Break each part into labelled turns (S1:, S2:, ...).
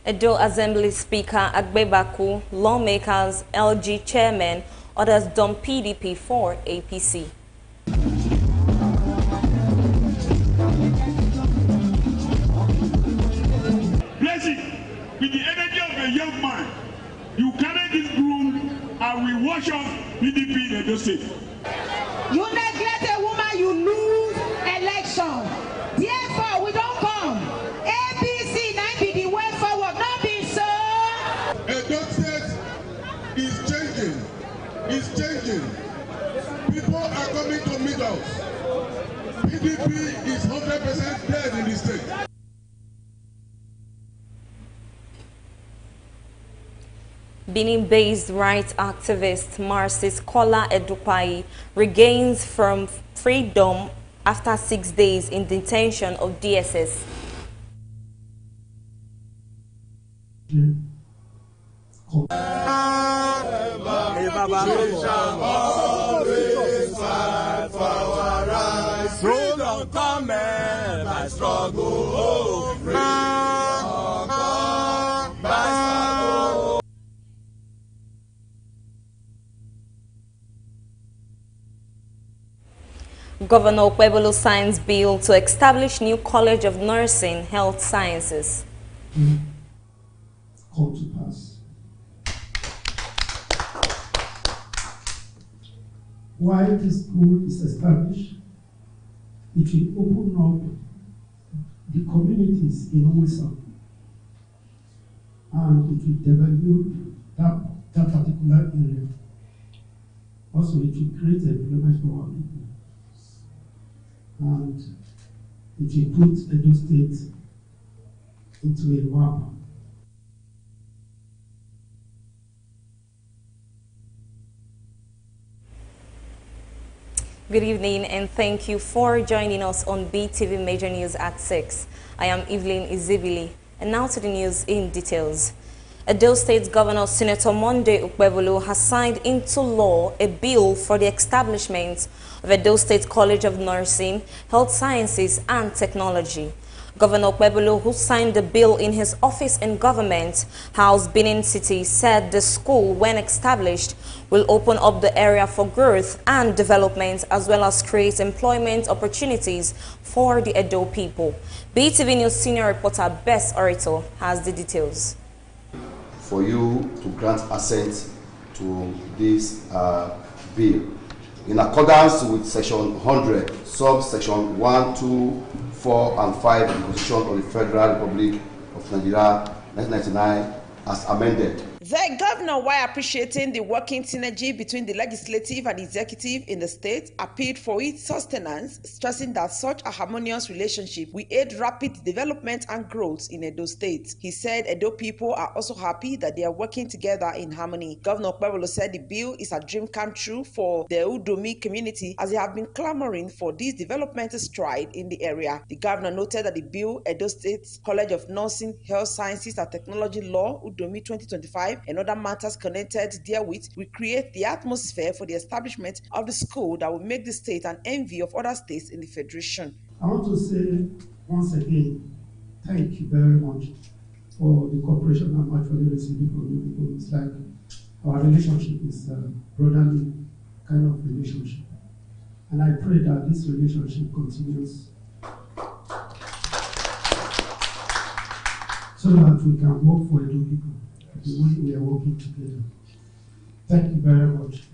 S1: Edo Assembly Speaker Agbebaku, lawmakers, LG Chairman, others dump PDP for APC.
S2: Blessing, with the energy of a young man, you carry this broom and we wash off PDP in Edo State.
S3: You neglect a woman, you lose election. Therefore, we don't come. APC now be the way forward, not be so.
S4: Edo State is changing. It's changing. People are coming to meet us. PDP is 100% dead in the state.
S1: Benin-based rights activist Marcis Kola Edupai regains from freedom after 6 days in detention of DSS. Governor Pueblo signs bill to establish new College of Nursing Health Sciences.
S5: Come to pass. While this school is established, it will open up the communities in Owesa, and it will develop that particular area. Also, it will create employment for our people. And it will put Edo State into a map.
S1: Good evening and thank you for joining us on BeeTv Major News at 6. I am Evelyn Izibili, and now to the news in details. Edo State Governor Senator Monday Ukpebolo has signed into law a bill for the establishment of Edo State College of Nursing, Health Sciences and Technology. Governor Ukpebolo, who signed the bill in his office in Government House, Benin City, said the school, when established, will open up the area for growth and development as well as create employment opportunities for the Edo people. BeeTv News senior reporter Bess Orito has the details.
S6: For you to grant assent to this bill in accordance with section 100 subsection 1, 2, 4 and 5 of the Constitution of the Federal Republic of Nigeria 1999 as amended.
S3: The governor, while appreciating the working synergy between the legislative and executive in the state, appealed for its sustenance, stressing that such a harmonious relationship will aid rapid development and growth in Edo State. He said Edo people are also happy that they are working together in harmony. Governor Pueblo said the bill is a dream come true for the Udomi community as they have been clamoring for this developmental stride in the area. The governor noted that the bill, Edo State College of Nursing, Health Sciences and Technology Law, Udomi 2025, and other matters connected therewith will create the atmosphere for the establishment of the school that will make the state an envy of other states in the federation.
S5: I want to say once again, thank you very much for the cooperation I'm actually receiving from you people. It's like our relationship is a brotherly kind of relationship. And I pray that this relationship continues so that we can work for Edo people the way we are working together. Thank you very much.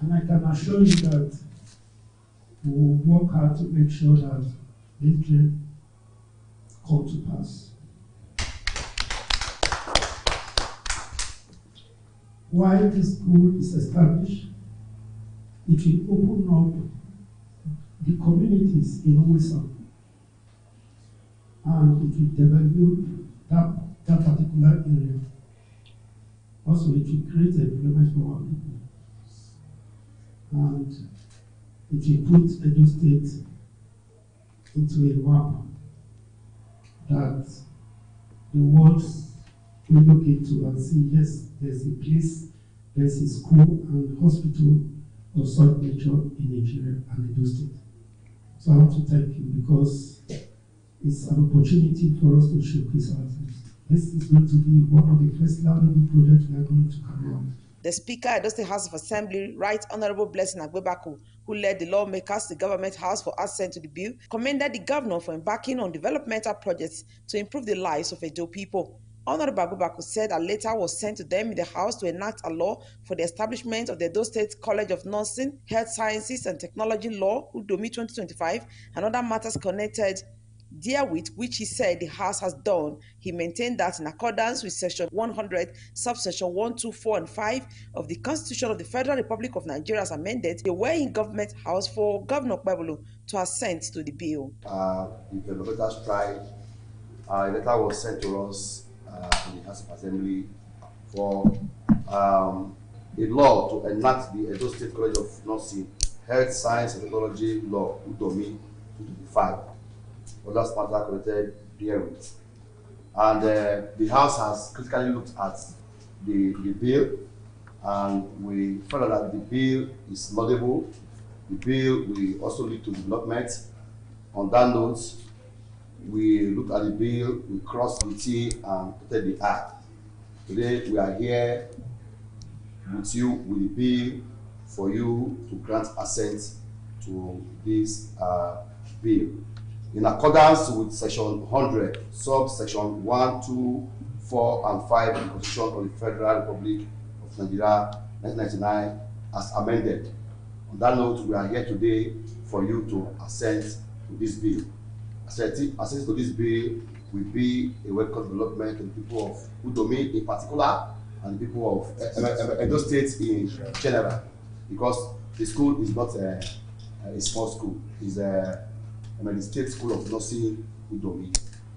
S5: And I can assure you that we will work hard to make sure that this dream comes to pass. While this school is established, it will open up the communities in Owesa, and it will develop that particular area. Also, it will create employment for our people. And it will put Edo State into a map that the world will look into and see, yes, there's a place, there's a school and hospital of such nature in Nigeria and Edo State. So I want to thank you because It's an opportunity for us to showcase ourselves. This is going to be one of the first laudable projects we are going to carry out.
S3: The Speaker of the State House of Assembly, Right Honorable Blessing Agbebaku, who led the lawmakers to the Government House for assent to the bill, commended the governor for embarking on developmental projects to improve the lives of Edo people. Honorable Agbebaku said a letter was sent to them in the House to enact a law for the establishment of the Edo State College of Nursing, Health Sciences and Technology Law, Udomi 2025, and other matters connected therewith, which he said the House has done. He maintained that in accordance with Section 100, subsection 1, 2, 4, and 5 of the Constitution of the Federal Republic of Nigeria as amended, they were in Government House for Governor Okpebholo to assent to the bill.
S6: If the developmental strike, a letter was sent to us in the House of Assembly for a law to enact the Edo State College of Nursing, Health Science and Technology Law, Udomi 2025. Other matters connected therewith. And the House has critically looked at the bill, and we found that the bill is laudable. The bill will also lead to development. On that note, we looked at the bill, we crossed the T and put the I. Today we are here with you with the bill for you to grant assent to this bill. In accordance with Section 100, subsection 1, 2, 4, and 5 of the Constitution of the Federal Republic of Nigeria, 1999, as amended. On that note, we are here today for you to assent to this bill. Assenting to this bill will be a welcome development to the people of Udomi in particular and the people of Edo State in general, because the school is not a small school. It's the State School of Nursing Udomi,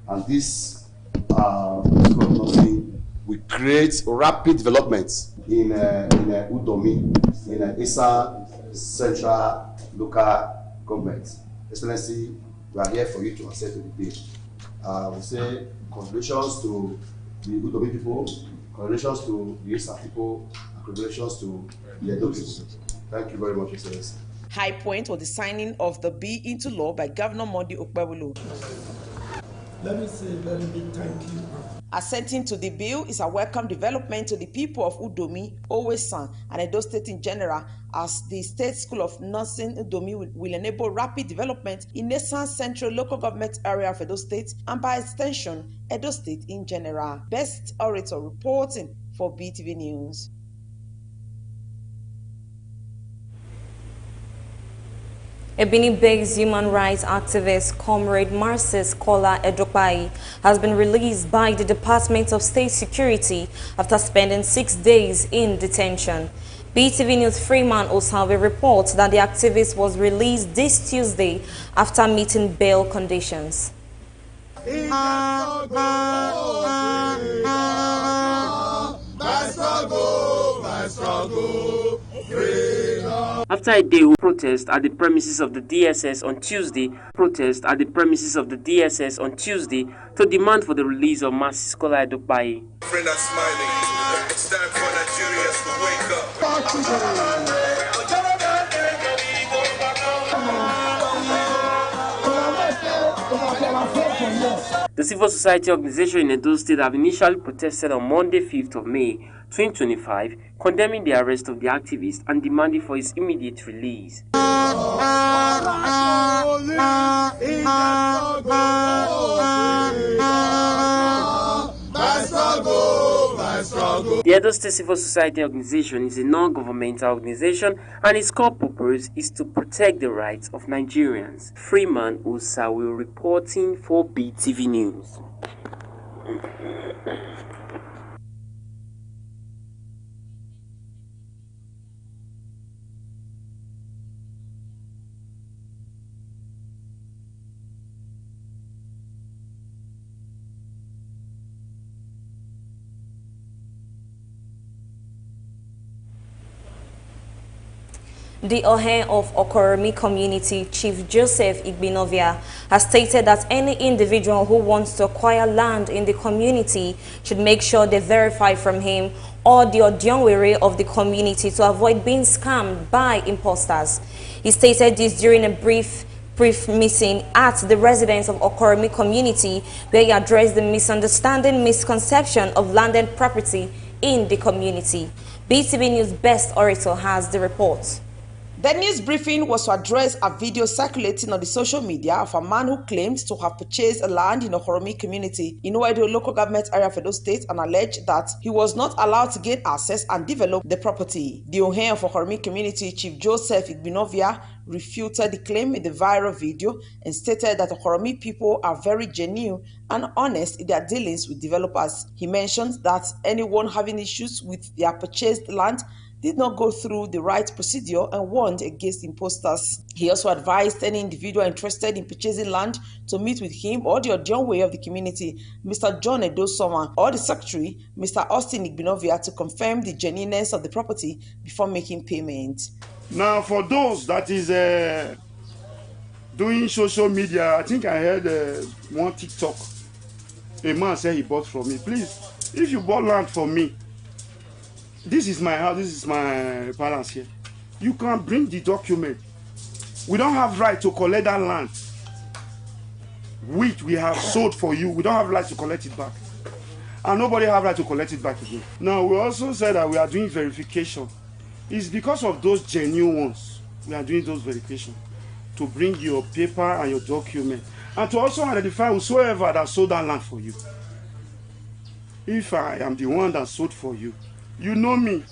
S6: and this School of Nursing will create rapid development in Udomi, in Esan Central Local Government. Excellency, we are here for you to assent to the bill. We say congratulations to the Udomi people, congratulations to the Esan people, and congratulations to the Edo people. Thank you very much, Excellency.
S3: High point was the signing of the bill into law by Governor Monday Okpebholo.
S5: Let me say a very big thank you.
S3: Assenting to the bill is a welcome development to the people of Udomi, Owesan, and Edo State in general, as the State School of Nursing Udomi will enable rapid development in Esan Central Local Government Area of Edo State, and by extension, Edo State in general. Best Orator reporting for BeeTv News.
S1: A Benin-based human rights activist, Comrade Marcis Kola Edokpai, has been released by the Department of State Security after spending 6 days in detention. BeeTv News Freeman Osawe reports that the activist was released this Tuesday after meeting bail conditions.
S7: After a day of protest at the premises of the DSS on Tuesday, to demand for the release of Marcis Kola Edokpai.
S8: Friend are smiling. It's time for Nigerians to wake up.
S7: The civil society organization in Edo State have initially protested on Monday, 5th of May, 2025, condemning the arrest of the activist and demanding for his immediate release. The Edo State Civil Society Organization is a non-governmental organization, and its core purpose is to protect the rights of Nigerians. Freeman Osawe reporting for BeeTv News.
S1: The Ohe of Okoromi community, Chief Joseph Igbinovia, has stated that any individual who wants to acquire land in the community should make sure they verify from him or the Odionwere of the community to avoid being scammed by imposters. He stated this during a brief brief meeting at the residence of Okoromi community, where he addressed the misunderstanding, misconception of landed property in the community. BeeTv News Best Orator has the report.
S3: The news briefing was to address a video circulating on the social media of a man who claimed to have purchased a land in Okoromi community in Uedo local government area of Edo State and alleged that he was not allowed to gain access and develop the property. The Ohe of Okoromi community, Chief Joseph Igbinovia, refuted the claim in the viral video and stated that Okoromi people are very genuine and honest in their dealings with developers. He mentioned that anyone having issues with their purchased land did not go through the right procedure and warned against imposters. He also advised any individual interested in purchasing land to meet with him or the Odionwe of the community, Mr. John Edosoma, or the secretary, Mr. Austin Igbinovia, to confirm the genuineness of the property before making payment.
S9: Now, for those that is doing social media, I think I heard one TikTok. A man said he bought from me. Please, if you bought land from me, this is my house, this is my palace here. You can bring the document. We don't have right to collect that land which we have sold for you. We don't have right to collect it back. And nobody have right to collect it back again. Now, we also said that we are doing verification. It's because of those genuine ones we are doing those verifications to bring your paper and your document and to also identify whosoever that sold that land for you. If I am the one that sold for you, you know me,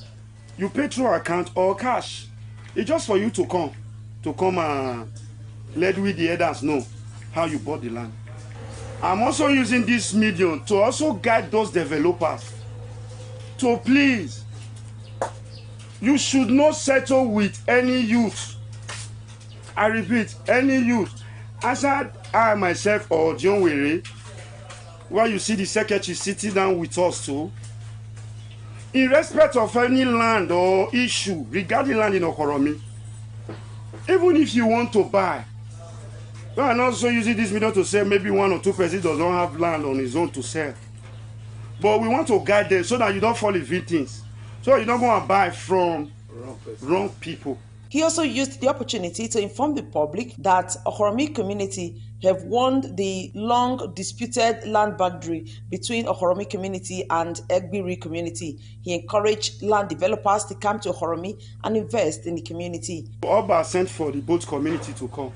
S9: you pay through account or cash. It's just for you to come and let we the others know how you bought the land. I'm also using this medium to also guide those developers to please, you should not settle with any youth. I repeat, any youth. As I myself or John Were, where you see the secretary sitting down with us too, in respect of any land or issue regarding land in Okoromi, even if you want to buy, we are not so using this medium to say maybe 1 or 2 persons does not have land on his own to sell. But we want to guide them so that you don't fall in victims. So you don't go and buy from wrong people.
S3: He also used the opportunity to inform the public that Okoromi community have won the long disputed land boundary between Okoromi community and Egbiri community. He encouraged land developers to come to Okoromi and invest in the community.
S9: Oba sent for the both community to come.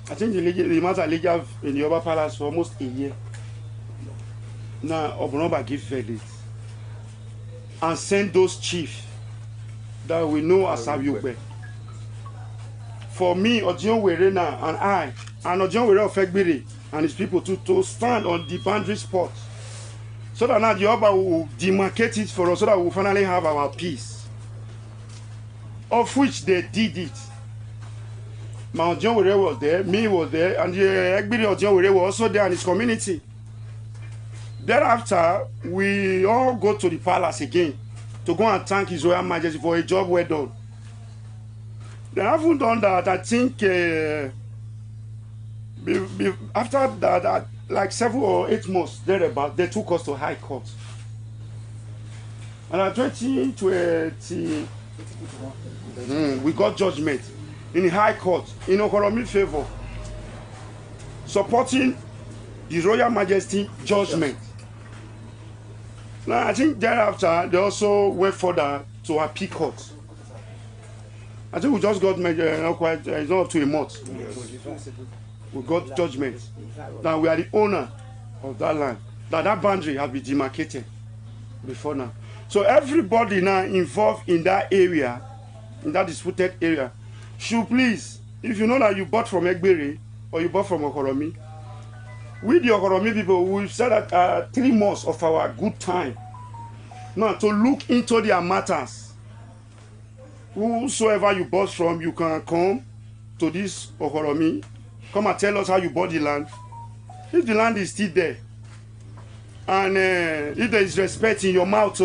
S9: I think the matter legal in the Oba Palace for almost a year. Now Oba give verdict and send those chiefs that we know as Abiogbe. For me, Ojion Werena and I, and Ojion Were of Egbiri and his people to stand on the boundary spot, so that now the Oba will demarcate it for us, so that we will finally have our peace. Of which they did it. My Ojion Were was there, me was there, and the Egbiri Ojion Were was also there and his community. Thereafter, we all go to the palace again to go and thank His Royal Majesty for a job well done. They haven't done that. I think after that, like 7 or 8 months thereabout, they took us to High Court. And in 2020, we got judgment in the High Court in Okoromi favor, supporting His Royal Majesty judgment. Now, I think thereafter, they also went further to appeal court. I think we just got it's not up to a month. We got judgment that we are the owner of that land, that boundary has been demarcated before now. So everybody now involved in that area, in that disputed area, should please, if you know that you bought from Egbiri or you bought from Okoromi, we the Okoromi people, we've said that 3 months of our good time now to look into their matters. Whosoever you bought from, you can come to this Okoromi, come and tell us how you bought the land. If the land is still there, and if there is respect in your mouth,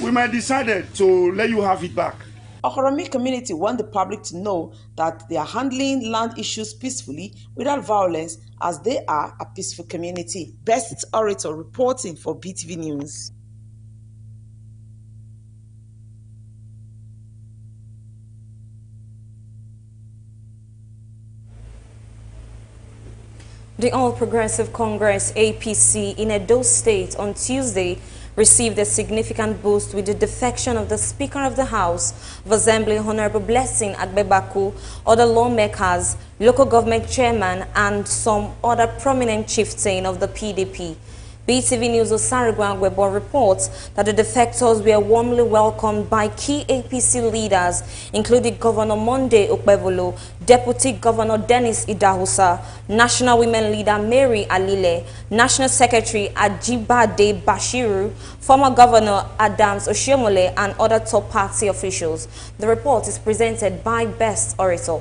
S9: we might decide to let you have it back.
S3: Okoromi community want the public to know that they are handling land issues peacefully without violence, as they are a peaceful community. Best Orator reporting for BeeTv News.
S1: The All Progressive Congress APC in Edo State on Tuesday received a significant boost with the defection of the Speaker of the House of Assembly, Honorable Blessing Agbebaku, other lawmakers, local government chairman, and some other prominent chieftain of the PDP. BeeTv News Osarigwangwebo reports that the defectors were warmly welcomed by key APC leaders, including Governor Monday Ukpevolo, Deputy Governor Dennis Idahusa, National Women Leader Mary Alile, National Secretary Ajibade Bashiru, former Governor Adams Oshiomole, and other top party officials. The report is presented by Best Orator.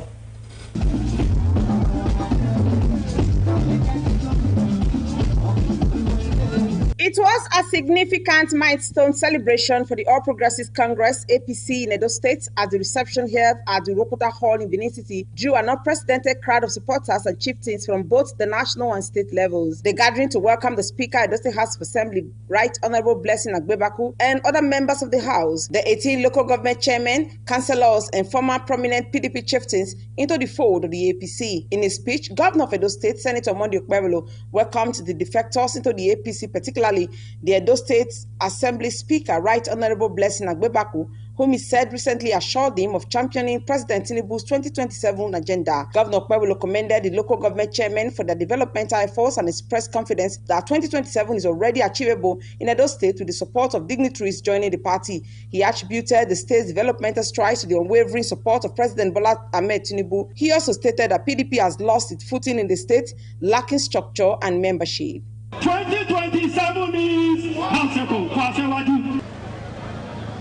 S3: It was a significant milestone celebration for the All Progressives Congress APC in Edo State as the reception held at the Rokota Hall in Benin City drew an unprecedented crowd of supporters and chieftains from both the national and state levels. The gathering to welcome the Speaker of Edo State House of Assembly, Right Honorable Blessing Agbebaku, and other members of the House, the 18 local government chairmen, councillors, and former prominent PDP chieftains into the fold of the APC. In his speech, Governor of Edo State, Senator Monday Ukpevolo, welcomed the defectors into the APC, particularly the Edo State Assembly Speaker, Right Honorable Blessing Agbebaku, whom he said recently assured him of championing President Tinubu's 2027 agenda. Governor Ukpevolo commended the local government chairmen for their developmental efforts and expressed confidence that 2027 is already achievable in Edo State with the support of dignitaries joining the party. He attributed the state's developmental strides to the unwavering support of President Bola Ahmed Tinubu. He also stated that PDP has lost its footing in the state, lacking structure and membership.
S2: 2027 is House.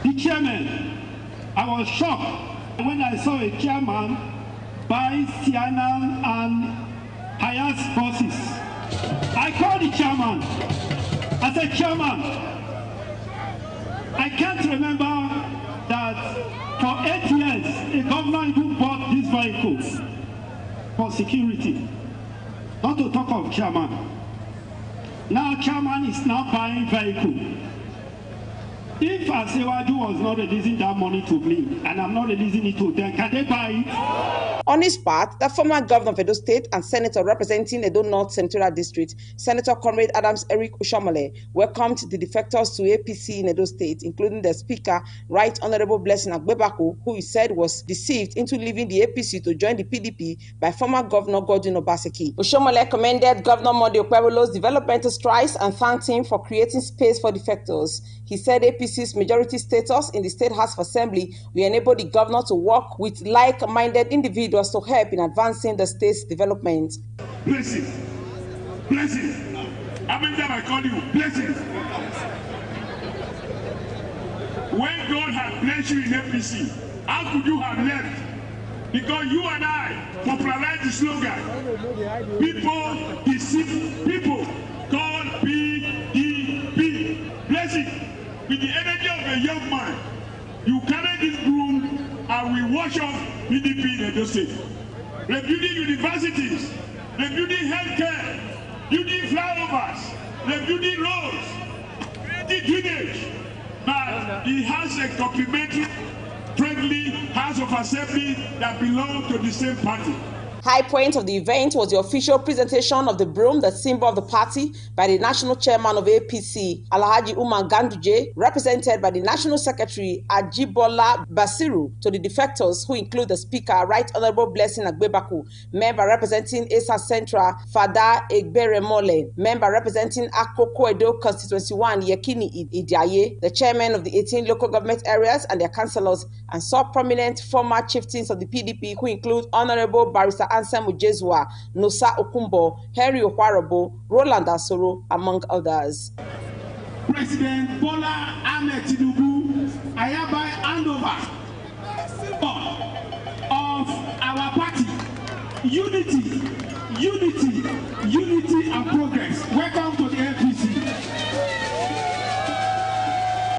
S2: The chairman, I was shocked when I saw a chairman buy Sienna and Hayas buses. I called the chairman. I said, Chairman, I can't remember that for 8 years a governor even bought these vehicles for security. Not to talk of chairman. Now chairman is now buying vehicle. If Asewaju was not releasing that money to me, and I'm not releasing it to them, can they buy it?
S3: On his part, the former governor of Edo State and senator representing Edo North Senatorial District, Senator Comrade Adams Eric Oshiomole, welcomed the defectors to APC in Edo State, including the Speaker, Right Honorable Blessing Agbebaku, who he said was deceived into leaving the APC to join the PDP by former Governor Godwin Obaseki. Oshiomole commended Governor Monday Ukpevolo's developmental strides and thanked him for creating space for defectors. He said APC's majority status in the State House of Assembly will enable the governor to work with like-minded individuals to help in advancing the state's development.
S2: Blessings. Blessings. How many times I call you? Blessings. When God has blessed you in APC, how could you have left? Because you and I popularized the slogan. People deceive people. God BeeTv. Blessing. With the energy of a young man, you carry this broom and we wash off PDP in Edo State. Rebuilding universities, rebuilding healthcare, building flyovers, rebuilding roads, creating drainage. But he has a complementary, friendly House of Assembly that belongs to the same party.
S3: High point of the event was the official presentation of the broom, the symbol of the party, by the national chairman of APC, Alhaji Umar Ganduje, represented by the national secretary, Ajibola Basiru, to the defectors, who include the Speaker, Right Honorable Blessing Agbebaku, member representing Esa Central, Fada Egberemole, member representing Akoko Edo Constituency 1, Yekini Idiaye, the chairman of the 18 local government areas and their councillors, and some prominent former chieftains of the PDP, who include Honorable Barrister Ansem Ujezua, Nosa Okumbo, Henry Okwarobo, Roland Asoro, among others.
S2: President Bola Ahmed Tinubu, I hereby hand over of our party. Unity, unity, unity and progress. Welcome to the APC.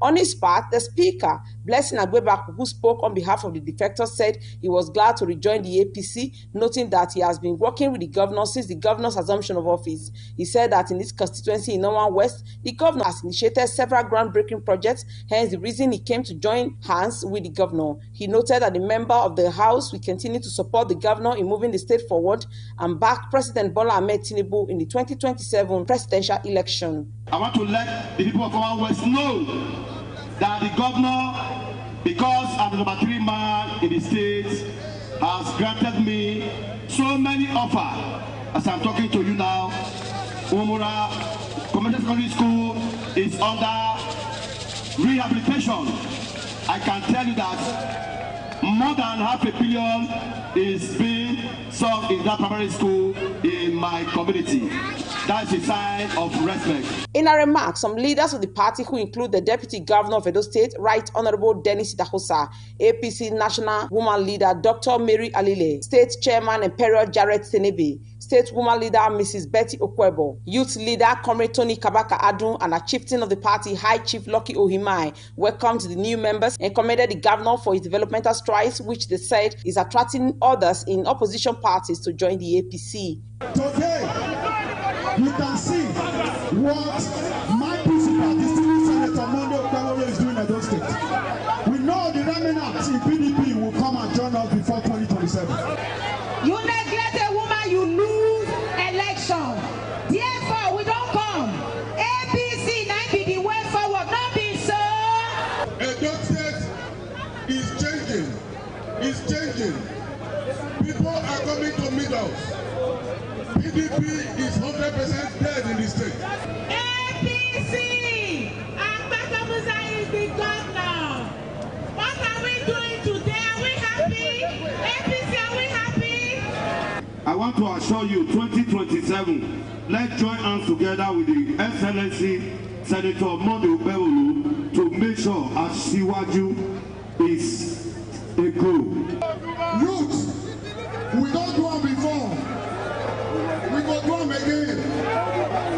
S3: On his part, the Speaker, Blessing Agbebaku, who spoke on behalf of the defectors, said he was glad to rejoin the APC, noting that he has been working with the governor since the governor's assumption of office. He said that in his constituency in Norman West, the governor has initiated several groundbreaking projects, hence the reason he came to join hands with the governor. He noted that the member of the House will continue to support the governor in moving the state forward and back President Bola Ahmed Tinubu in the 2027 presidential election.
S2: I want to let the people of Norman West know that the governor, because I'm the number 3 man in the state, has granted me so many offers. As I'm talking to you now, Umura Community Secondary School is under rehabilitation. I can tell you that more than $500 million is being sung in that primary school in my community. That's a sign of respect.
S3: In a remark, some leaders of the party, who include the Deputy Governor of Edo State, Right Honorable Dennis Idahosa, APC National Woman Leader Dr. Mary Alile, State Chairman Emperor Jared Tenebe, State Woman Leader Mrs. Betty Okwebo, Youth Leader Comrade Tony Kabaka Adun, and a chieftain of the party, High Chief Lucky Ohimai, welcomed the new members and commended the governor for his developmental strides, which they said is attracting others in opposition parties to join the APC.
S4: Today, you can see what my principal, distinguished Senator Monday Okwewole, is doing in Edo State. We know the remnants in PDP will come and join us before 2027.
S10: You neglect a woman, you lose election. Therefore, we don't come. APC now be the way forward, not be so.
S4: Edo State is changing. It's changing. People are coming to meet us. PDP is 100% dead in the state.
S10: APC! Agbatamusa is the governor. What are we doing today? Are we happy? APC, are we happy?
S2: I want to assure you, 2027, let's join hands together with the Excellency Senator Monday Okwewole to make sure Asiwaju is a goal.
S4: Youth, we don't do it before. We go do them again.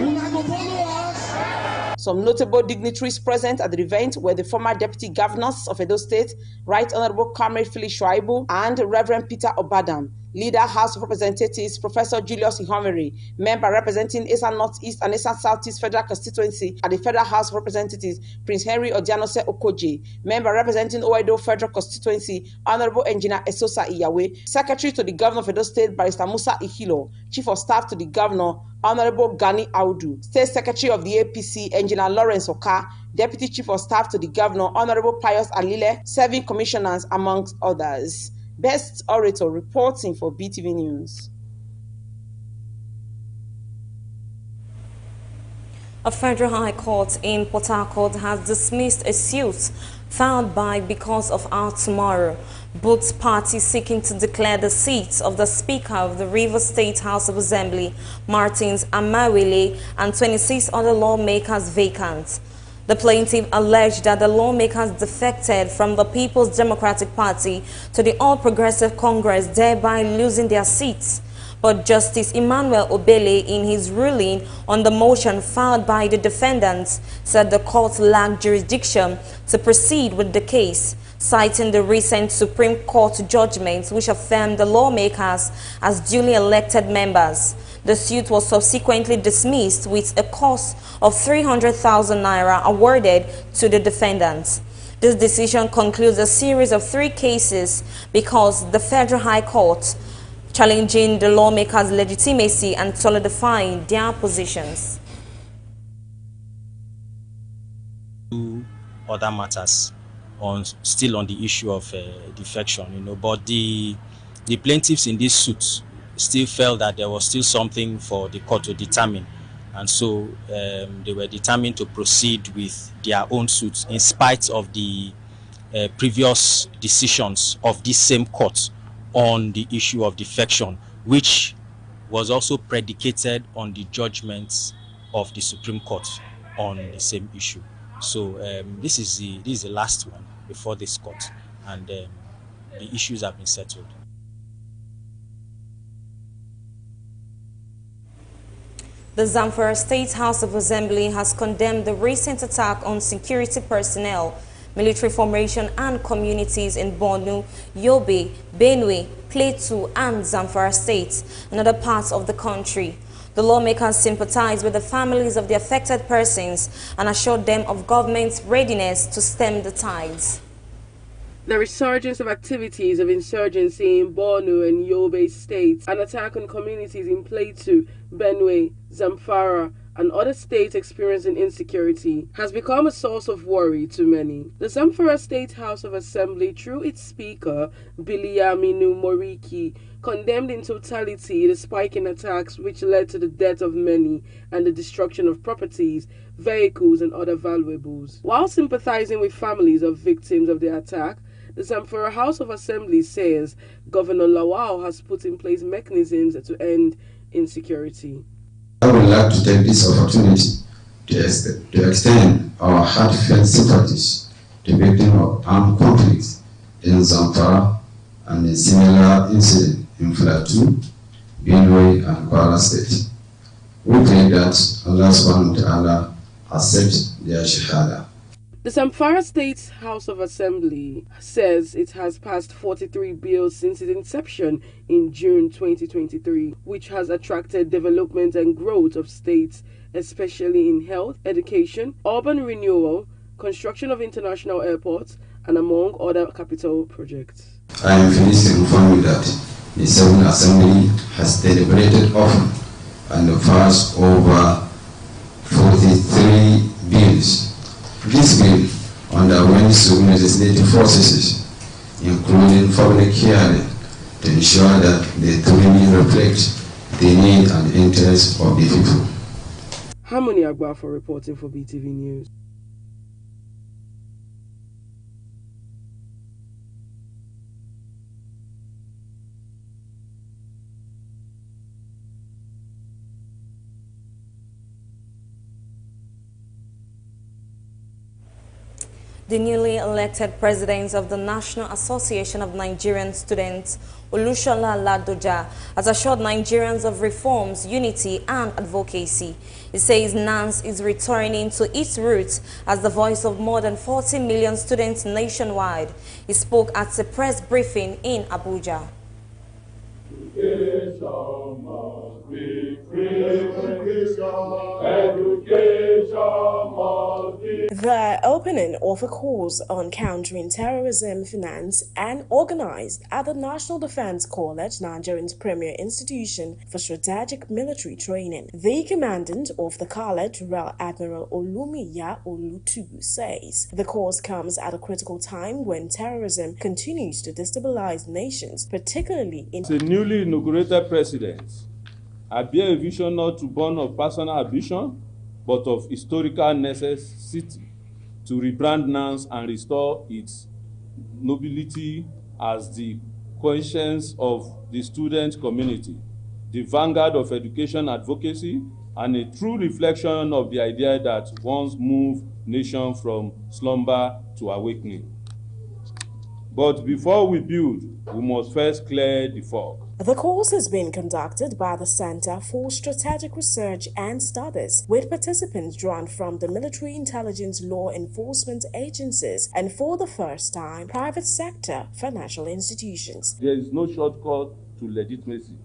S4: We not go follow us.
S3: Some notable dignitaries present at the event were the former Deputy Governors of Edo State, Right Honorable Comrade Philip Shuaibu and Reverend Peter Obadam. Leader House of Representatives Professor Julius Ihomeri, member representing Eastern Northeast and Eastern Southeast Federal Constituency at the Federal House of Representatives, Prince Henry Odianose Okoje, member representing Oedo Federal Constituency, Honorable Engineer Esosa Iyawe, Secretary to the Governor of Edo State, Barrister Musa Ihilo, Chief of Staff to the Governor, Honorable Gani Audu, State Secretary of the APC, Engineer Lawrence Oka, Deputy Chief of Staff to the Governor, Honorable Pius Alile, serving commissioners, amongst others. Best Orator reporting for BeeTv News.
S1: A federal high court in Port Harcourt has dismissed a suit filed by Because of Our Tomorrow, both parties seeking to declare the seats of the Speaker of the Rivers State House of Assembly, Martins Amawile, and 26 other lawmakers vacant. The plaintiff alleged that the lawmakers defected from the People's Democratic Party to the All Progressive Congress, thereby losing their seats. But Justice Emmanuel Obele, in his ruling on the motion filed by the defendants, said the court lacked jurisdiction to proceed with the case, citing the recent Supreme Court judgments which affirmed the lawmakers as duly elected members. The suit was subsequently dismissed with a cost of 300,000 naira awarded to the defendants. This decision concludes a series of 3 cases because the Federal High Court challenging the lawmakers' legitimacy and solidifying their positions.
S11: Other matters still on the issue of defection, but the plaintiffs in this suit still felt that there was still something for the court to determine, and so they were determined to proceed with their own suits in spite of the previous decisions of this same court on the issue of defection, which was also predicated on the judgments of the Supreme Court on the same issue. So this is the last one before this court, and the issues have been settled.
S1: The Zamfara State House of Assembly has condemned the recent attack on security personnel military formation and communities in Borno, Yobe, Benue, Plateau and Zamfara states and other parts of the country. The lawmakers sympathized with the families of the affected persons and assured them of government's readiness to stem the tides.
S12: The resurgence of activities of insurgency in Borno and Yobe states, an attack on communities in Plateau, Benue, Zamfara, and other states experiencing insecurity has become a source of worry to many. The Zamfara State House of Assembly, through its Speaker, Biliaminu Moriki, condemned in totality the spike in attacks which led to the death of many and the destruction of properties, vehicles, and other valuables. While sympathizing with families of victims of the attack, the Zamfara House of Assembly says Governor Lawal has put in place mechanisms to end insecurity.
S13: I would like to take this opportunity to extend our heartfelt sympathies to victims of armed conflicts in Zamfara and a similar incident in Plateau, Benue, and Kwara State. We pray that Allah subhanahu wa ta'ala accepts their shahada.
S12: The Zamfara State House of Assembly says it has passed 43 bills since its inception in June 2023, which has attracted development and growth of states, especially in health, education, urban renewal, construction of international airports, and among other capital projects.
S13: I am pleased to inform you that the Seventh Assembly has deliberated often and passed over 43 bills. This bill underwent some legislative processes, including public hearing, to ensure that they truly reflect the need and interests of the people.
S12: Harmony Agba for reporting for BeeTv News.
S1: The newly elected president of the National Association of Nigerian Students, Olushola Ladoja, has assured Nigerians of reforms, unity and advocacy. He says NANS is returning to its roots as the voice of more than 40 million students nationwide. He spoke at a press briefing in Abuja.
S14: The opening of a course on countering terrorism, finance, and organized at the National Defense College, Nigeria's premier institution for strategic military training. The commandant of the college, Rear Admiral Olumiya Olutu, says the course comes at a critical time when terrorism continues to destabilize nations, particularly in
S15: the newly inaugurated president. I bear a vision not to born of personal ambition, but of historical necessity to rebrand NANS and restore its nobility as the conscience of the student community, the vanguard of education advocacy, and a true reflection of the idea that once moved nation from slumber to awakening. But before we build, we must first clear the fog.
S14: The course has been conducted by the Center for Strategic Research and Studies, with participants drawn from the military intelligence law enforcement agencies and, for the first time, private sector financial institutions.
S15: There is no shortcut to legitimacy.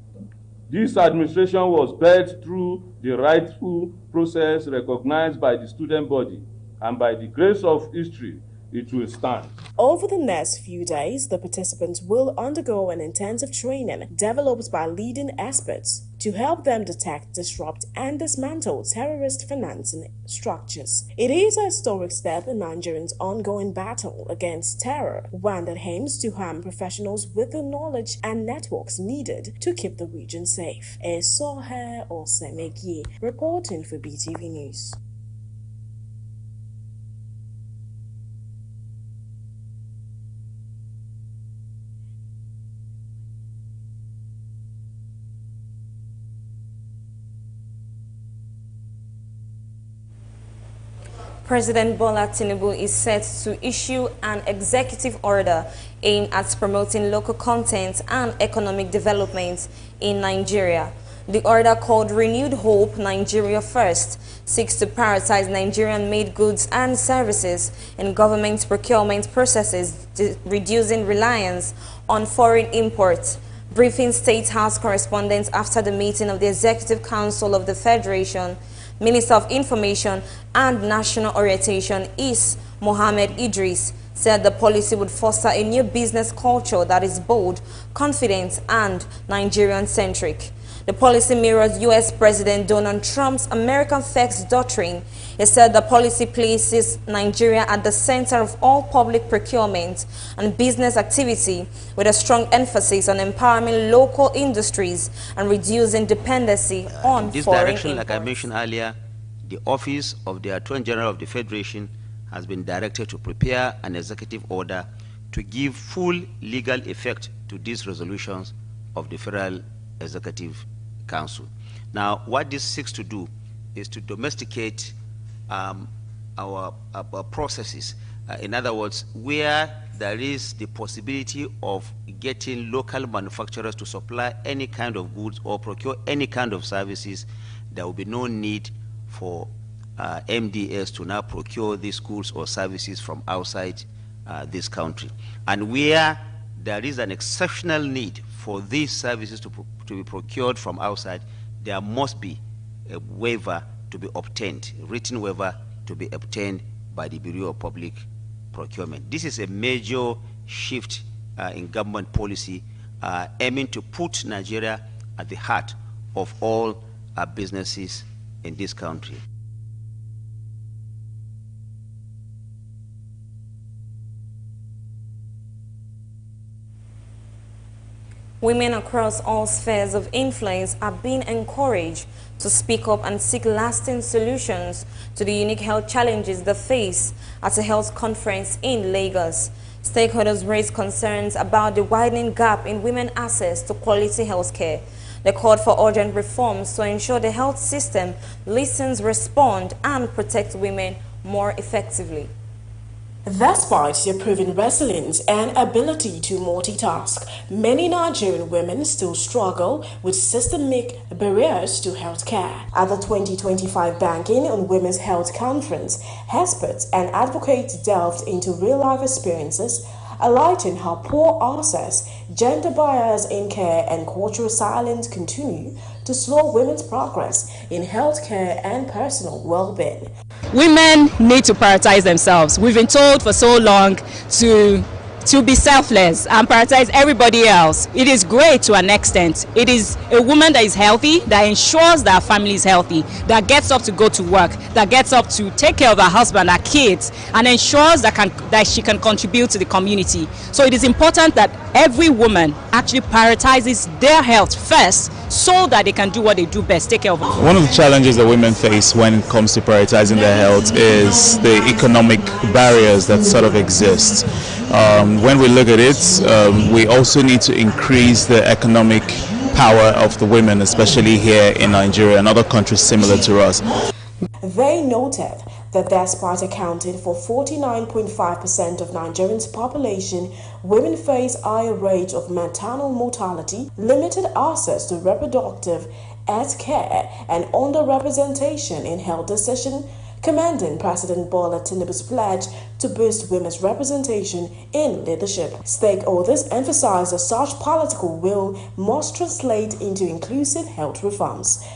S15: This administration was birthed through the rightful process recognized by the student body, and by the grace of history, it will stand.
S14: Over the next few days, the participants will undergo an intensive training developed by leading experts to help them detect, disrupt, and dismantle terrorist financing structures. It is a historic step in Nigeria's ongoing battle against terror, one that aims to arm professionals with the knowledge and networks needed to keep the region safe. Esohe Osemeki, reporting for BeeTv News.
S1: President Bola Tinubu is set to issue an executive order aimed at promoting local content and economic development in Nigeria. The order, called Renewed Hope Nigeria First, seeks to prioritize Nigerian-made goods and services in government procurement processes, reducing reliance on foreign imports. Briefing State House correspondents after the meeting of the Executive Council of the Federation, Minister of Information and National Orientation is Mohammed Idris, said the policy would foster a new business culture that is bold, confident, and Nigerian-centric. The policy mirrors U.S. President Donald Trump's American First doctrine. He said the policy places Nigeria at the center of all public procurement and business activity, with a strong emphasis on empowering local industries and reducing dependency on
S16: this
S1: foreign
S16: direction,
S1: imports.
S16: like I mentioned earlier, the Office of the Attorney General of the Federation has been directed to prepare an executive order to give full legal effect to these resolutions of the Federal Executive Council. Now, what this seeks to do is to domesticate our processes. In other words, where there is the possibility of getting local manufacturers to supply any kind of goods or procure any kind of services, there will be no need for MDS to now procure these goods or services from outside this country. And where there is an exceptional need for these services to be procured from outside, there must be a waiver to be obtained, a written waiver to be obtained by the Bureau of Public Procurement. This is a major shift in government policy, aiming to put Nigeria at the heart of all businesses in this country.
S1: Women across all spheres of influence are being encouraged to speak up and seek lasting solutions to the unique health challenges they face at a health conference in Lagos. Stakeholders raised concerns about the widening gap in women's access to quality health care. They called for urgent reforms to ensure the health system listens, responds, and protects women more effectively.
S14: Despite their proven resilience and ability to multitask, many Nigerian women still struggle with systemic barriers to health care. At the 2025 Banking on Women's Health Conference, experts and advocates delved into real-life experiences, highlighting how poor access, gender bias in care, and cultural silence continue to slow women's progress in healthcare and personal well-being.
S17: Women need to prioritize themselves. We've been told for so long to be selfless and prioritize everybody else. It is great to an extent. It is a woman that is healthy, that ensures that her family is healthy, that gets up to go to work, that gets up to take care of her husband, her kids, and ensures that she can contribute to the community. So it is important that every woman actually prioritizes their health first, so that they can do what they do best, take care of them.
S18: One of the challenges that women face when it comes to prioritizing their health is the economic barriers that sort of exist. When we look at it, we also need to increase the economic power of the women, especially here in Nigeria and other countries similar to us.
S14: They noted that despite accounting for 49.5% of Nigerians' population, women face higher rates of maternal mortality, limited access to reproductive health care, and underrepresentation in health decisions, commending President Bola Tinubu's pledge to boost women's representation in leadership. Stakeholders emphasize that such political will must translate into inclusive health reforms.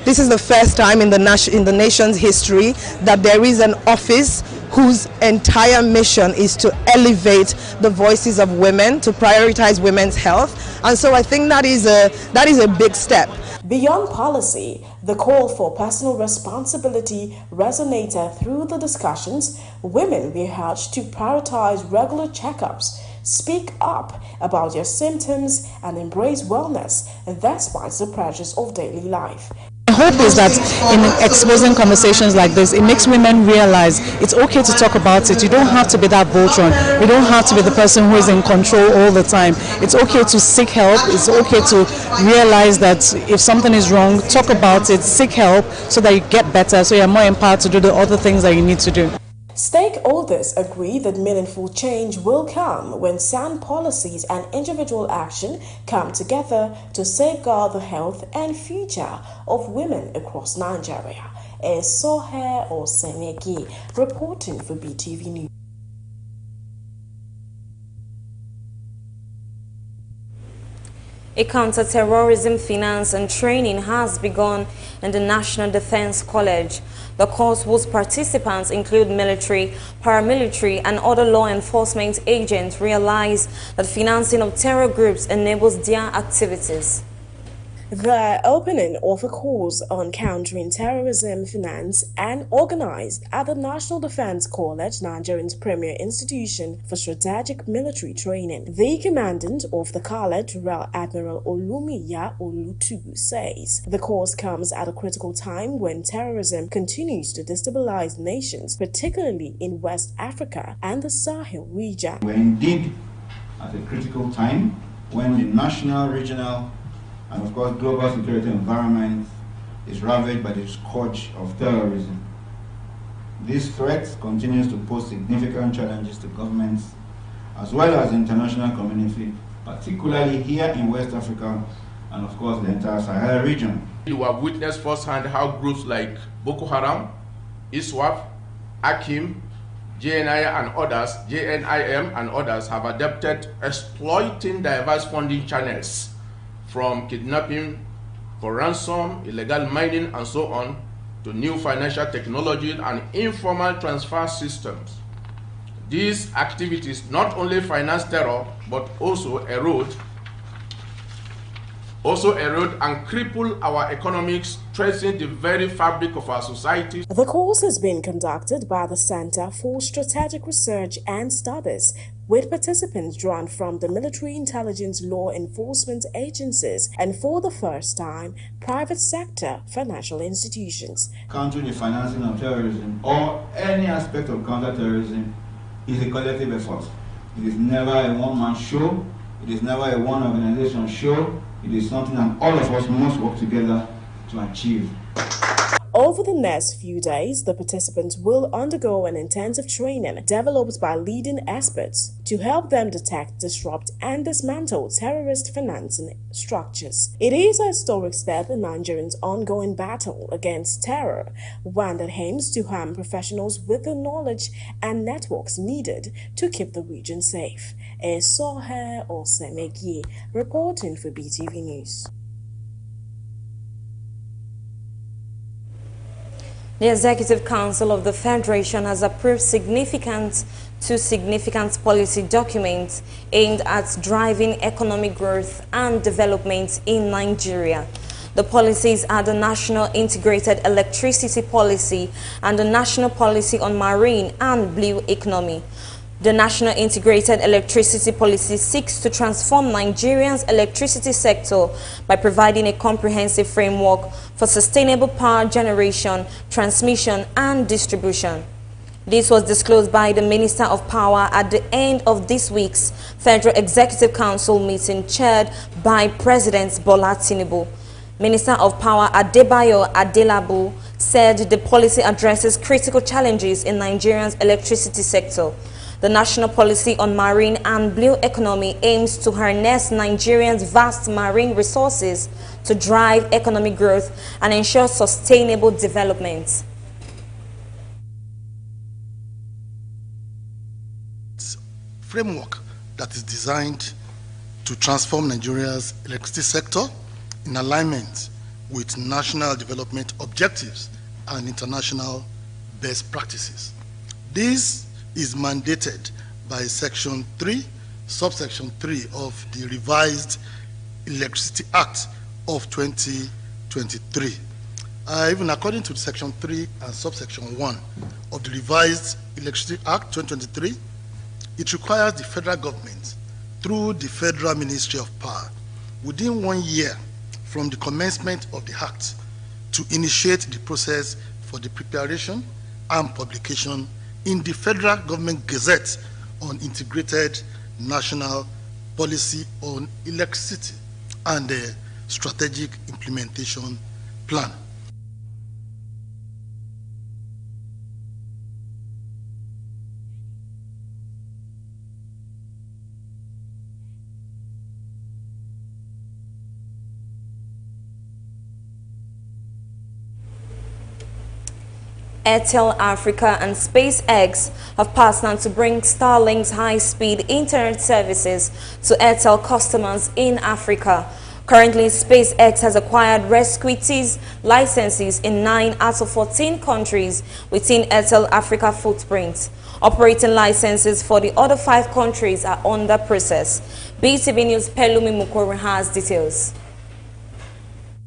S19: This is the first time in the nation's history that there is an office whose entire mission is to elevate the voices of women, to prioritize women's health. And so I think that is a big step.
S14: Beyond policy, the call for personal responsibility resonated through the discussions. Women were urged to prioritize regular checkups, speak up about their symptoms, and embrace wellness despite the pressures of daily life.
S17: My hope is that in exposing conversations like this, it makes women realize it's okay to talk about it. You don't have to be that Voltron. You don't have to be the person who is in control all the time. It's okay to seek help. It's okay to realize that if something is wrong, talk about it, seek help so that you get better, so you're more empowered to do the other things that you need to do.
S14: Stakeholders agree that meaningful change will come when sound policies and individual action come together to safeguard the health and future of women across Nigeria. Sohe Osemeki reporting for BeeTv News.
S1: A counter-terrorism finance and training has begun in the National Defense College. The course whose participants include military, paramilitary, and other law enforcement agents realize that financing of terror groups enables their activities.
S14: The opening of a course on countering terrorism finance and organized at the National Defense College, Nigeria's premier institution for strategic military training. The commandant of the college, Rear Admiral Olumiya Olutu, says the course comes at a critical time when terrorism continues to destabilize nations, particularly in West Africa and the Sahel region.
S20: We're indeed at a critical time when the national, regional, and of course global security environment is ravaged by the scourge of terrorism. This threat continues to pose significant challenges to governments as well as the international community, particularly here in West Africa and of course the entire Sahel region.
S21: You have witnessed firsthand how groups like Boko Haram, ISWAP, Akim, JNIM and others have adapted exploiting diverse funding channels from kidnapping for ransom, illegal mining, and so on, to new financial technologies and informal transfer systems. These activities not only finance terror, but also erode and cripple our economics, stressing the very fabric of our society.
S14: The course has been conducted by the Center for Strategic Research and Studies, with participants drawn from the military intelligence law enforcement agencies and, for the first time, private sector financial institutions.
S20: Countering the financing of terrorism or any aspect of counterterrorism is a collective effort. It is never a one-man show. It is never a one-organization show. It is something that all of us must work together to achieve.
S14: Over the next few days, the participants will undergo an intensive training developed by leading experts to help them detect, disrupt, and dismantle terrorist financing structures. It is a historic step in Nigeria's ongoing battle against terror, one that aims to arm professionals with the knowledge and networks needed to keep the region safe. Sohe Osemeki reporting for BeeTv News.
S1: The Executive Council of the Federation has approved significant policy documents aimed at driving economic growth and development in Nigeria. The policies are the National Integrated Electricity Policy and the National Policy on Marine and Blue Economy. The National Integrated Electricity Policy seeks to transform Nigeria's electricity sector by providing a comprehensive framework for sustainable power generation, transmission, and distribution. This was disclosed by the Minister of Power at the end of this week's Federal Executive Council meeting chaired by President Bola Tinubu. Minister of Power Adebayo Adelabu said the policy addresses critical challenges in Nigeria's electricity sector. The National Policy on Marine and Blue Economy aims to harness Nigeria's vast marine resources to drive economic growth and ensure sustainable development.
S22: Framework that is designed to transform Nigeria's electricity sector in alignment with national development objectives and international best practices. This is mandated by Section 3, Subsection 3 of the Revised Electricity Act of 2023. Even according to Section 3 and Subsection 1 of the Revised Electricity Act 2023, it requires the federal government, through the Federal Ministry of Power, within 1 year from the commencement of the Act, to initiate the process for the preparation and publication in the Federal Government Gazette on Integrated National Policy on Electricity and the Strategic Implementation Plan.
S1: Airtel Africa and SpaceX have partnered to bring Starlink's high-speed internet services to Airtel customers in Africa. Currently, SpaceX has acquired rescuities licenses in 9 out of 14 countries within Airtel Africa footprint. Operating licenses for the other 5 countries are under process. BeeTv News' Pelumi Mukori has details.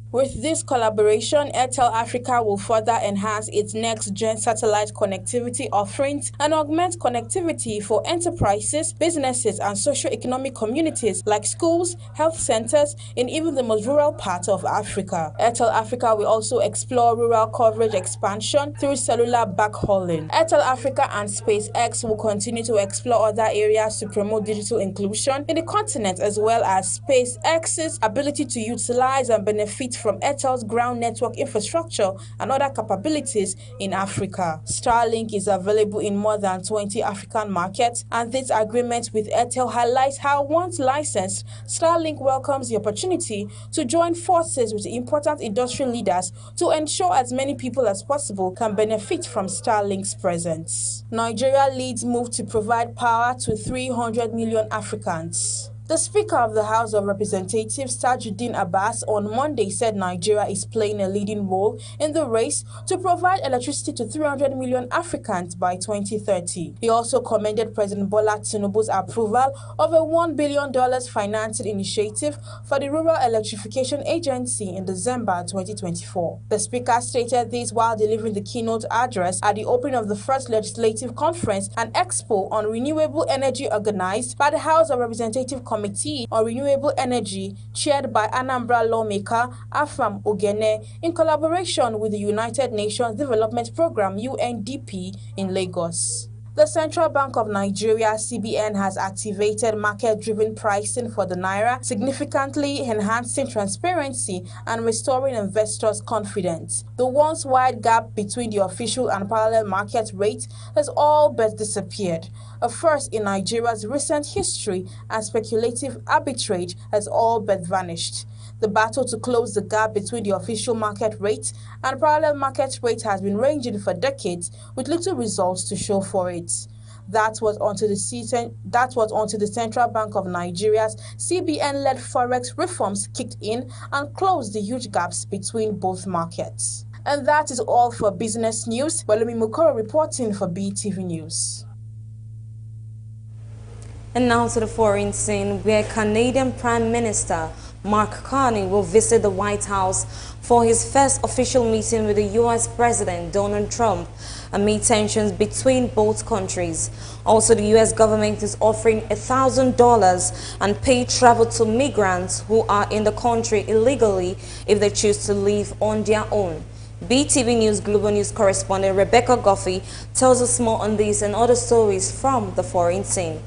S5: With this collaboration, Airtel Africa will further enhance its next-gen satellite connectivity offerings and augment connectivity for enterprises, businesses, and socio-economic communities like schools, health centers, and even the most rural part of Africa. Airtel Africa will also explore rural coverage expansion through cellular backhauling. Airtel Africa and SpaceX will continue to explore other areas to promote digital inclusion in the continent, as well as SpaceX's ability to utilize and benefit from Airtel's ground network infrastructure and other capabilities in Africa. Starlink is available in more than 20 African markets, and this agreement with Airtel highlights how, once licensed, Starlink welcomes the opportunity to join forces with important industry leaders to ensure as many people as possible can benefit from Starlink's presence. Nigeria leads move to provide power to 300 million Africans. The Speaker of the House of Representatives, Tajuddin Abbas, on Monday said Nigeria is playing a leading role in the race to provide electricity to 300 million Africans by 2030. He also commended President Bola Tinubu's approval of a $1 billion financing initiative for the Rural Electrification Agency in December 2024. The Speaker stated this while delivering the keynote address at the opening of the first Legislative Conference and Expo on Renewable Energy organized by the House of Representatives Committee on Renewable Energy, chaired by Anambra lawmaker Afam Ogene, in collaboration with the United Nations Development Programme UNDP in Lagos. The Central Bank of Nigeria, CBN, has activated market-driven pricing for the Naira, significantly enhancing transparency and restoring investors' confidence. The once wide gap between the official and parallel market rate has all but disappeared, a first in Nigeria's recent history, and speculative arbitrage has all but vanished. The battle to close the gap between the official market rate and parallel market rate has been raging for decades, with little results to show for it. That was until the Central Bank of Nigeria's CBN-led forex reforms kicked in and closed the huge gaps between both markets. And that is all for business news. Pelumi Mukoro reporting for BeeTv News.
S1: And now to the foreign scene, where Canadian Prime Minister Mark Carney will visit the White House for his first official meeting with the U.S. President Donald Trump amid tensions between both countries. Also, the U.S. government is offering $1,000 and paid travel to migrants who are in the country illegally if they choose to leave on their own. BeeTv News Global News correspondent Rebecca Goffey tells us more on this and other stories from the foreign scene.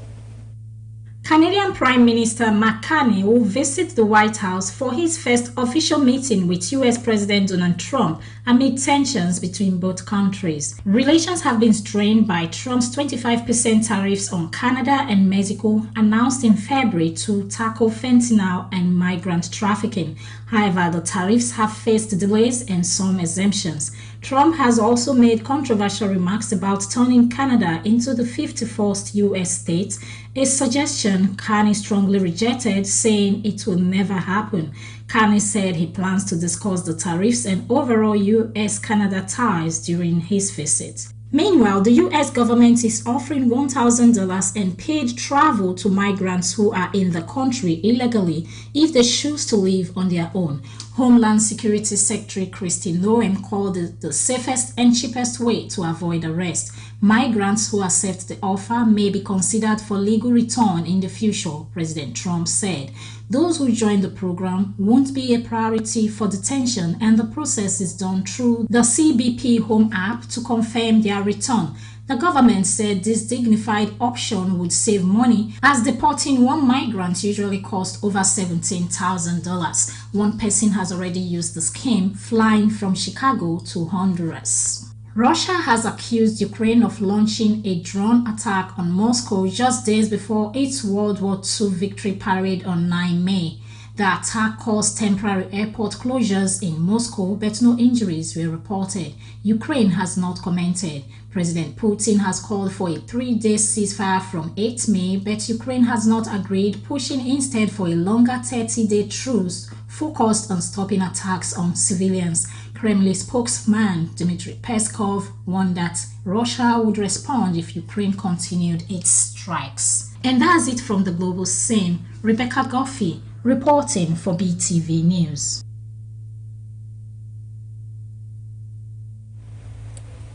S6: Canadian Prime Minister Mark Carney will visit the White House for his first official meeting with U.S. President Donald Trump amid tensions between both countries. Relations have been strained by Trump's 25% tariffs on Canada and Mexico announced in February to tackle fentanyl and migrant trafficking. However, the tariffs have faced delays and some exemptions. Trump has also made controversial remarks about turning Canada into the 51st U.S. state, a suggestion Carney strongly rejected, saying it will never happen. Carney said he plans to discuss the tariffs and overall U.S.-Canada ties during his visit. Meanwhile, the U.S. government is offering $1,000 and paid travel to migrants who are in the country illegally if they choose to leave on their own. Homeland Security Secretary Kristi Noem called it the safest and cheapest way to avoid arrest. Migrants who accept the offer may be considered for legal return in the future, President Trump said. Those who join the program won't be a priority for detention, and the process is done through the CBP Home app to confirm their return. The government said this dignified option would save money, as deporting one migrant usually costs over $17,000. One person has already used the scheme, flying from Chicago to Honduras. Russia has accused Ukraine of launching a drone attack on Moscow just days before its World War II victory parade on 9 May. The attack caused temporary airport closures in Moscow, but no injuries were reported. Ukraine has not commented. President Putin has called for a 3-day ceasefire from 8 May, but Ukraine has not agreed, pushing instead for a longer 30-day truce focused on stopping attacks on civilians. Kremlin spokesman Dmitry Peskov warned that Russia would respond if Ukraine continued its strikes. And that's it from the global scene. Rebecca Goffey reporting for BeeTv News.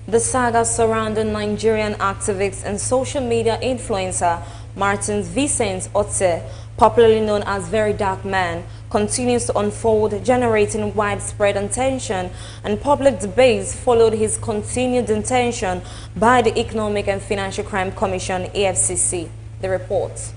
S1: The saga surrounding Nigerian activist and social media influencer Martin Vincent Otse, popularly known as Very Dark Man, continues to unfold, generating widespread attention and public debates followed his continued detention by the Economic and Financial Crime Commission (EFCC). The report.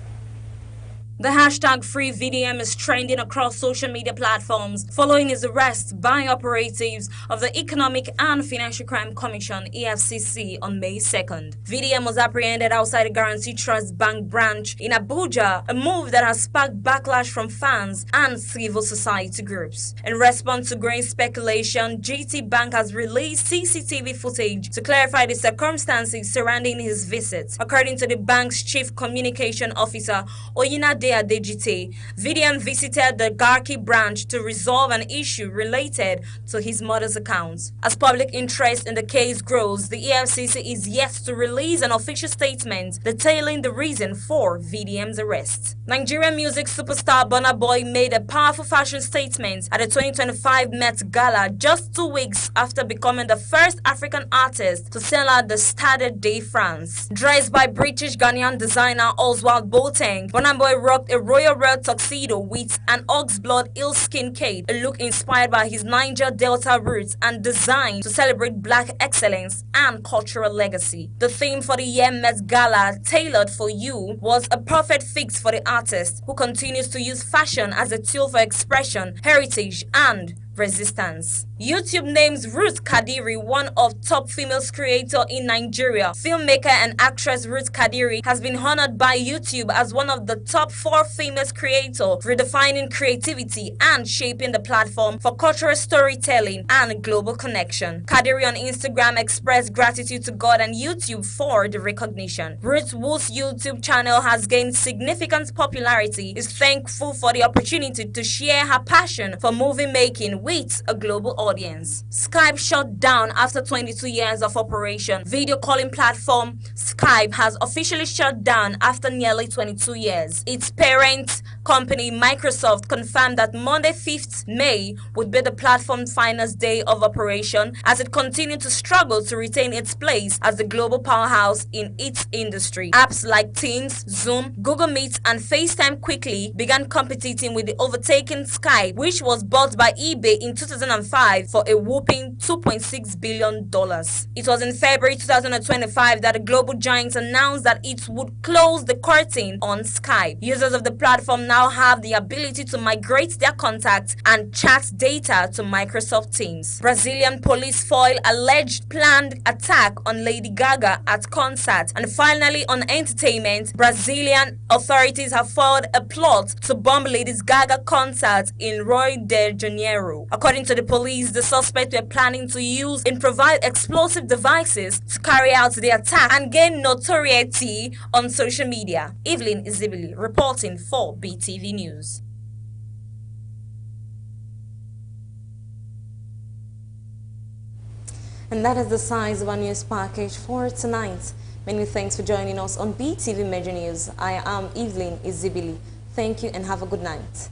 S1: The hashtag FreeVDM is trending across social media platforms following his arrest by operatives of the Economic and Financial Crime Commission (EFCC) on May 2nd. VDM was apprehended outside the Guarantee Trust Bank branch in Abuja, a move that has sparked backlash from fans and civil society groups. In response to growing speculation, GT Bank has released CCTV footage to clarify the circumstances surrounding his visit. According to the bank's chief communication officer, Oyinade Adejite, VDM visited the Garki branch to resolve an issue related to his mother's accounts. As public interest in the case grows, the EFCC is yet to release an official statement detailing the reason for VDM's arrest. Nigerian music superstar Burna Boy made a powerful fashion statement at the 2025 Met Gala just 2 weeks after becoming the first African artist to sell out the Stade de France. Dressed by British Ghanaian designer Oswald Boateng, Burna Boy rocked a royal red tuxedo with an oxblood eel-skin cape, a look inspired by his Niger Delta roots and designed to celebrate black excellence and cultural legacy. The theme for the year Met Gala, Tailored for You, was a perfect fix for the artist, who continues to use fashion as a tool for expression, heritage, and resistance. YouTube names Ruth Kadiri one of top female creators in Nigeria. Filmmaker and actress Ruth Kadiri has been honored by YouTube as one of the top 4 female creators, redefining creativity and shaping the platform for cultural storytelling and global connection. Kadiri on Instagram expressed gratitude to God and YouTube for the recognition. Ruth, whose YouTube channel has gained significant popularity, is thankful for the opportunity to share her passion for movie making with a global audience. Skype shut down after 22 years of operation. Video calling platform Skype has officially shut down after nearly 22 years. Its parent company Microsoft confirmed that Monday 5th May would be the platform's final day of operation as it continued to struggle to retain its place as the global powerhouse in its industry. Apps like Teams, Zoom, Google Meet, and FaceTime quickly began competing with the overtaken Skype, which was bought by eBay in 2005 for a whopping $2.6 billion. It was in February 2025 that the global giant announced that it would close the curtain on Skype. Users of the platform now have the ability to migrate their contacts and chat data to Microsoft Teams. Brazilian police foil alleged planned attack on Lady Gaga at concert. And finally, on entertainment, Brazilian authorities have foiled a plot to bomb Lady Gaga concert in Rio de Janeiro. According to the police, the suspects were planning to use improvised explosive devices to carry out the attack and gain notoriety on social media. Evelyn Izibili reporting for BeeTv News. And that is the size of our news package for tonight. Many thanks for joining us on BeeTv Major News. I am Evelyn Izibili. Thank you and have a good night.